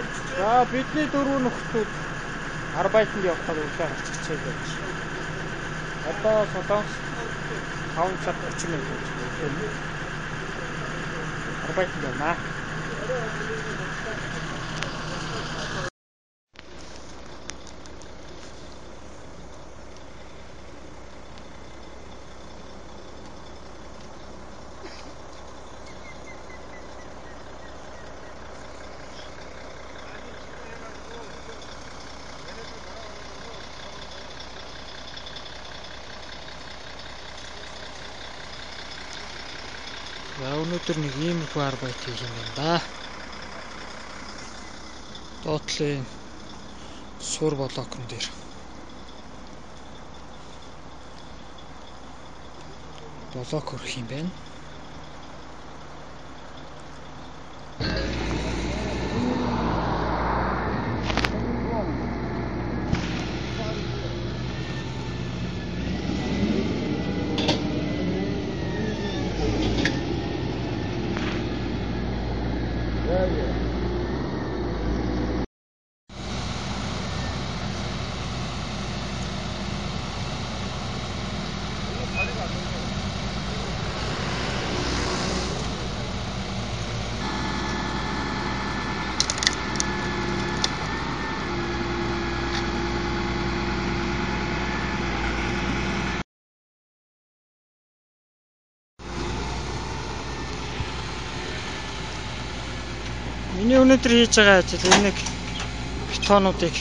За бидний дөрвөн нөхцөл Арбайтанд явахад өглөө гарч ирчээ гэж. Одоо Солонгос 5 цаг 30 минут гэж. Арбайтанд явна. За өнөөдөр нэг иймэрхүү арбайт хийх юм байна да. Доотлын сур блокн дээр блок өрөх юм байна. Миний өнөөдөр хийж байгаа ажил энэ нэг бетонуудыг